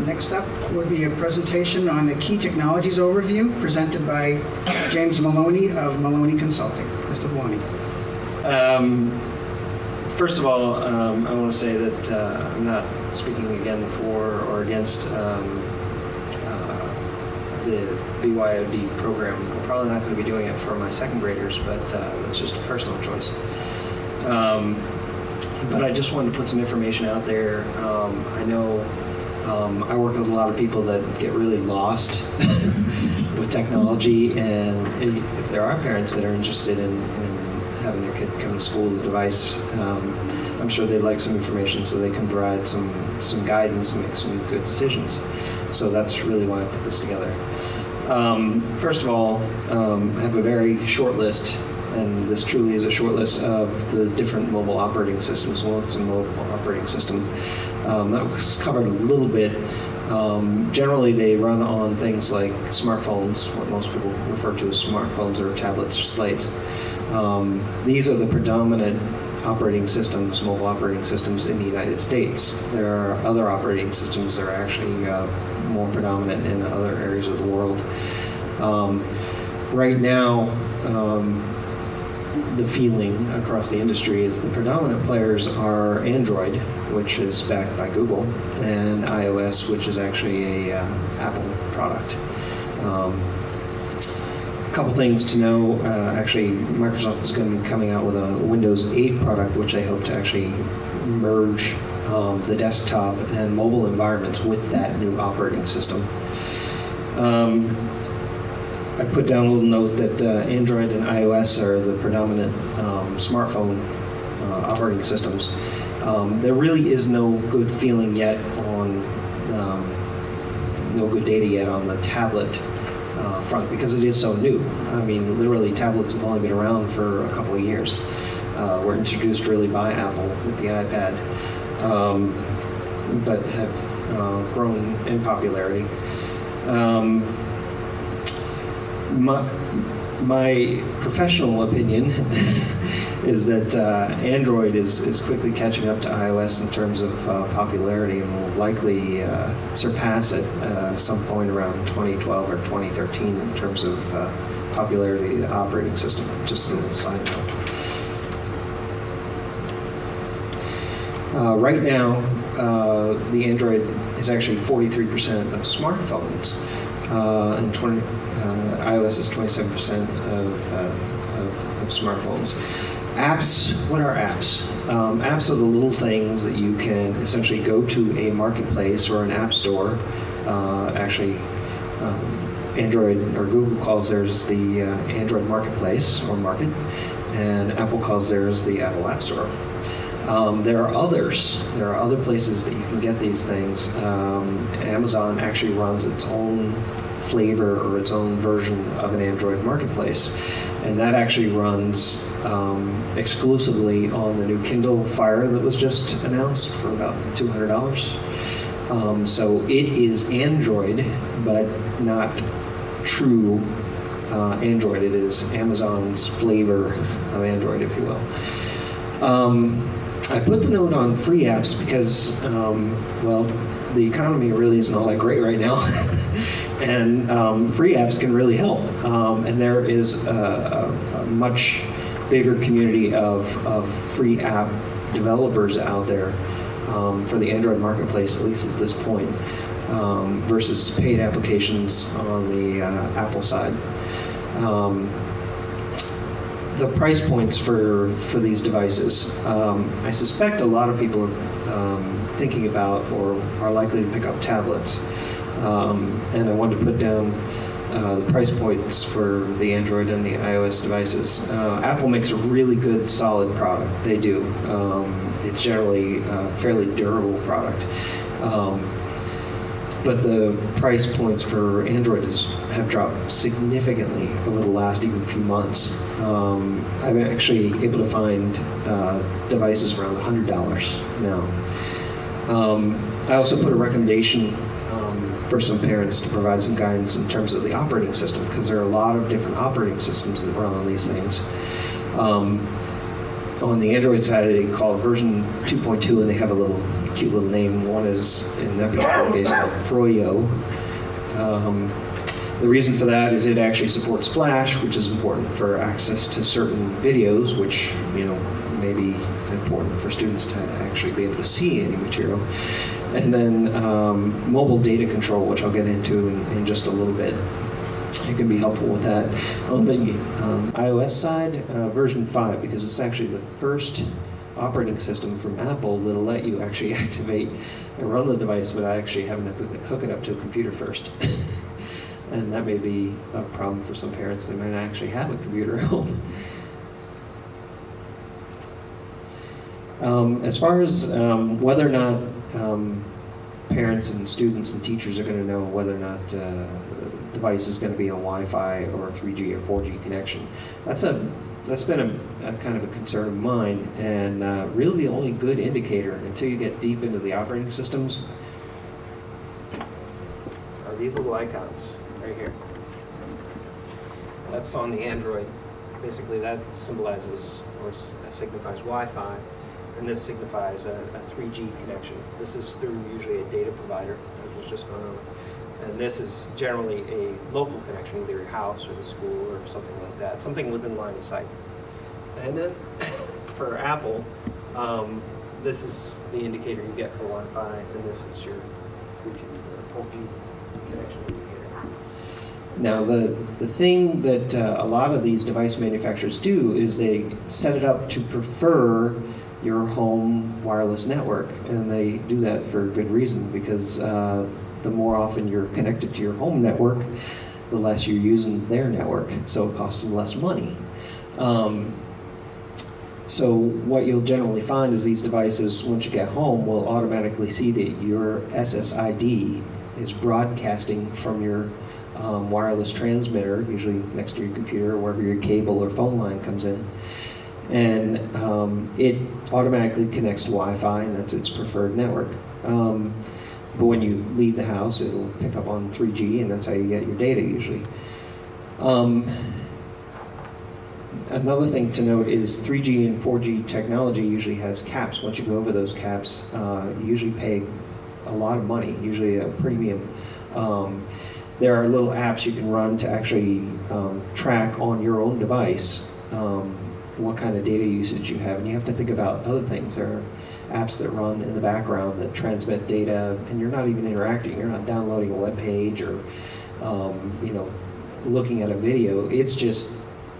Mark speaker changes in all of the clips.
Speaker 1: Next up would be a presentation on the key technologies overview presented by James Maloney of Maloney Consulting. Mr. Maloney.
Speaker 2: First of all, I want to say that I'm not speaking again for or against the BYOD program. I'm probably not going to be doing it for my second graders, but it's just a personal choice. But I just wanted to put some information out there. I know I work with a lot of people that get really lost with technology, and if there are parents that are interested in having their kid come to school with a device, I'm sure they'd like some information so they can provide some guidance and make some good decisions. So that's really why I put this together. First of all, I have a very short list, and this truly is a short list of the different mobile operating systems. Well, it's a mobile operating system. That was covered a little bit. Generally, they run on things like smartphones, what most people refer to as smartphones or tablets or slates. These are the predominant operating systems, mobile operating systems in the United States. There are other operating systems that are actually more predominant in other areas of the world. Right now, the feeling across the industry is the predominant players are Android, which is backed by Google, and iOS, which is actually a Apple product. A couple things to know. Actually, Microsoft is going to be coming out with a Windows 8 product, which they hope to actually merge the desktop and mobile environments with that new operating system. I put down a little note that Android and iOS are the predominant smartphone operating systems. There really is no good feeling yet on, no good data yet on the tablet front because it is so new. I mean, literally, tablets have only been around for a couple of years. Were introduced really by Apple with the iPad, but have grown in popularity. My professional opinion is that Android is quickly catching up to iOS in terms of popularity and will likely surpass it some point around 2012 or 2013 in terms of popularity of the operating system, just as a side note. Right now, the Android is actually 43% of smartphones, and iOS is 27% of smartphones. Apps, what are apps? Apps are the little things that you can essentially go to a marketplace or an app store. Actually, Android or Google calls theirs the Android Marketplace or Market, and Apple calls theirs the Apple App Store. There are others. There are other places that you can get these things. Amazon actually runs its own flavor or its own version of an Android marketplace, and that actually runs exclusively on the new Kindle Fire that was just announced for about $200. So it is Android, but not true Android. It is Amazon's flavor of Android, if you will. I put the note on free apps because, well, the economy really isn't all that great right now. And free apps can really help. And there is a much bigger community of free app developers out there for the Android marketplace, at least at this point, versus paid applications on the Apple side. The price points for these devices. I suspect a lot of people are thinking about or are likely to pick up tablets. And I wanted to put down the price points for the Android and the iOS devices. Apple makes a really good, solid product. They do. It's generally a fairly durable product. But the price points for Android have dropped significantly over the last even few months. I'm actually able to find devices around $100 now. I also put a recommendation for some parents to provide some guidance in terms of the operating system, because there are a lot of different operating systems that run on these things. On the Android side, they call it version 2.2, and they have a little cute little name. One is, in that particular case, called Froyo. The reason for that is it actually supports Flash, which is important for access to certain videos, which may be important for students to actually be able to see any material. And then mobile data control, which I'll get into in just a little bit. It can be helpful with that. On the iOS side, version 5, because it's actually the first operating system from Apple that'll let you actually activate and run the device without actually having to hook it up to a computer first. And that may be a problem for some parents. They might not actually have a computer at home. As far as whether or not parents and students and teachers are going to know whether or not the device is going to be on Wi-Fi or 3G or 4G connection, that's been a kind of a concern of mine, and really the only good indicator until you get deep into the operating systems are these little icons right here. That's on the Android. Basically that symbolizes or signifies Wi-Fi, and this signifies a 3G connection. This is through usually a data provider, as was just gone over. And this is generally a local connection, either your house or the school or something like that, something within line of sight. And then for Apple, this is the indicator you get for Wi-Fi, and this is your 3G or 4G connection indicator. Now, the thing that a lot of these device manufacturers do is they set it up to prefer your home wireless network, and they do that for good reason, because the more often you're connected to your home network, the less you're using their network, so it costs them less money. So what you'll generally find is these devices, once you get home, will automatically see that your SSID is broadcasting from your wireless transmitter, usually next to your computer, or wherever your cable or phone line comes in. And it automatically connects to Wi-Fi, and that's its preferred network. But when you leave the house, it'll pick up on 3G, and that's how you get your data usually. Another thing to note is 3G and 4G technology usually has caps. Once you go over those caps, you usually pay a lot of money, usually a premium. There are little apps you can run to actually track on your own device what kind of data usage you have, and you have to think about other things. There are apps that run in the background that transmit data, and you're not even interacting. You're not downloading a web page or looking at a video. It's just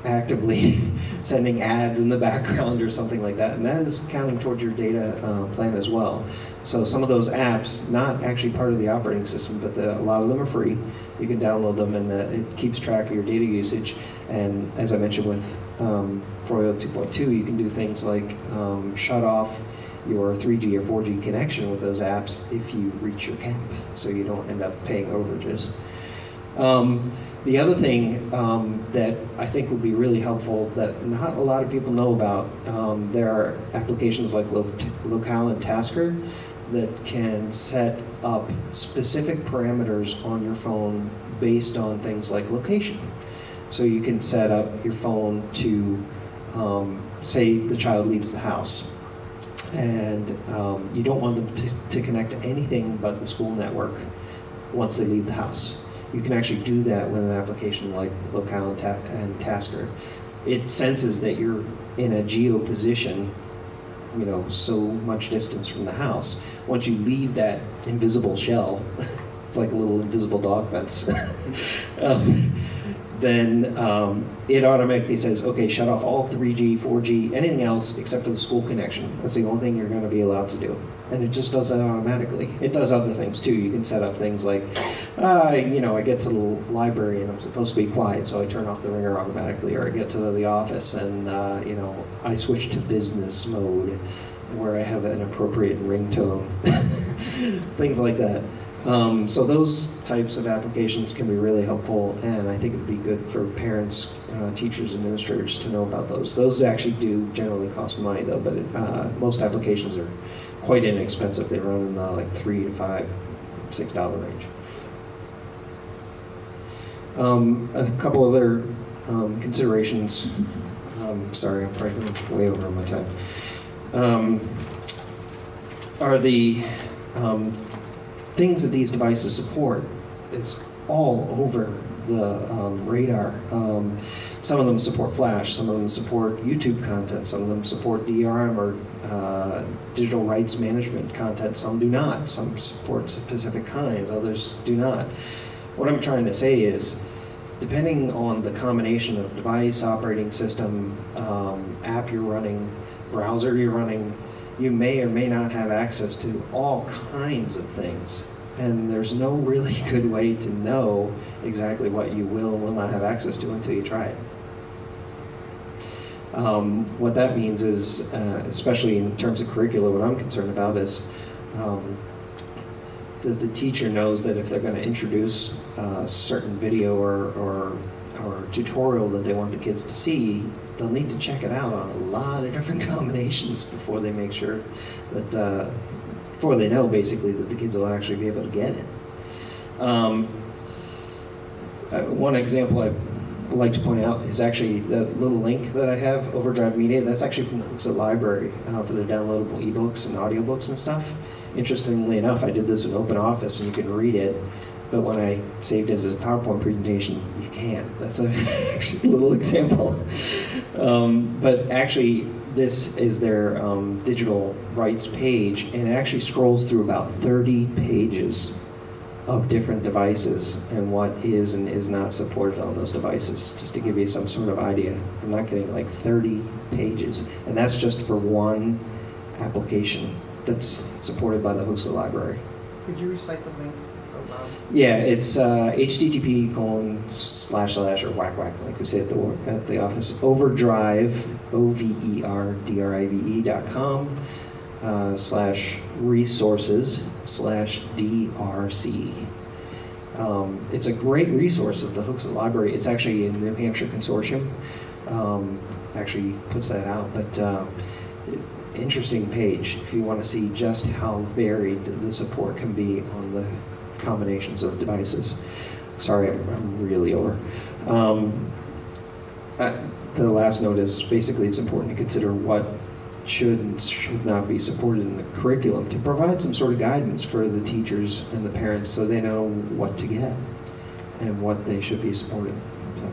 Speaker 2: actively sending ads in the background or something like that, and that is counting towards your data plan as well. So some of those apps, not actually part of the operating system, but a lot of them are free. You can download them, and it keeps track of your data usage. And as I mentioned with Froyo 2.2, you can do things like shut off your 3G or 4G connection with those apps if you reach your cap, so you don't end up paying overages. The other thing that I think would be really helpful that not a lot of people know about, there are applications like Locale and Tasker that can set up specific parameters on your phone based on things like location. So you can set up your phone to, say the child leaves the house, and you don't want them to connect to anything but the school network once they leave the house. You can actually do that with an application like Locale and Tasker. It senses that you're in a geo position, so much distance from the house. Once you leave that invisible shell, it's like a little invisible dog fence, then it automatically says, okay, shut off all 3G, 4G, anything else except for the school connection. That's the only thing you're going to be allowed to do. And it just does that automatically. It does other things too. You can set up things like, I get to the library and I'm supposed to be quiet, so I turn off the ringer automatically, or I get to the office and I switch to business mode where I have an appropriate ringtone, things like that. So those types of applications can be really helpful, and I think it would be good for parents, teachers, administrators to know about those. Those actually do generally cost money though, but most applications are quite inexpensive. They run in the like $3 to $5, $6 range. A couple other considerations. Sorry, I'm probably going way over my time. are the things that these devices support is all over the radar. Some of them support Flash, some of them support YouTube content, some of them support DRM or digital rights management content, some do not. Some support specific kinds, others do not. What I'm trying to say is, depending on the combination of device, operating system, app you're running, browser you're running, you may or may not have access to all kinds of things. And there's no really good way to know exactly what you will and will not have access to until you try it. What that means is, especially in terms of curricula, what I'm concerned about is that the teacher knows that if they're going to introduce a certain video or tutorial that they want the kids to see, they'll need to check it out on a lot of different combinations before they make sure that, before they know basically that the kids will actually be able to get it. One example I'd like to point out is actually the little link that I have, Overdrive Media. That's actually from the Hooksett Library for the downloadable ebooks and audiobooks and stuff. Interestingly enough, I did this in OpenOffice and you can read it, but when I saved it as a PowerPoint presentation, you can't. That's actually a little example. But actually, this is their digital rights page, and it actually scrolls through about 30 pages of different devices and what is and is not supported on those devices, just to give you some sort of idea. I'm not kidding, like 30 pages, and that's just for one application that's supported by the Hooksett Library.
Speaker 1: Could you recite the link?
Speaker 2: Yeah, it's http:// or whack like we say at the office, overdrive, overdrive.com /resources/DRC. It's a great resource of the Hooksett Library. It's actually in the New Hampshire Consortium. Actually puts that out, but interesting page if you want to see just how varied the support can be on the combinations of devices. Sorry, I'm really over. The last note is basically it's important to consider what should and should not be supported in the curriculum to provide some sort of guidance for the teachers and the parents so they know what to get and what they should be supporting. So.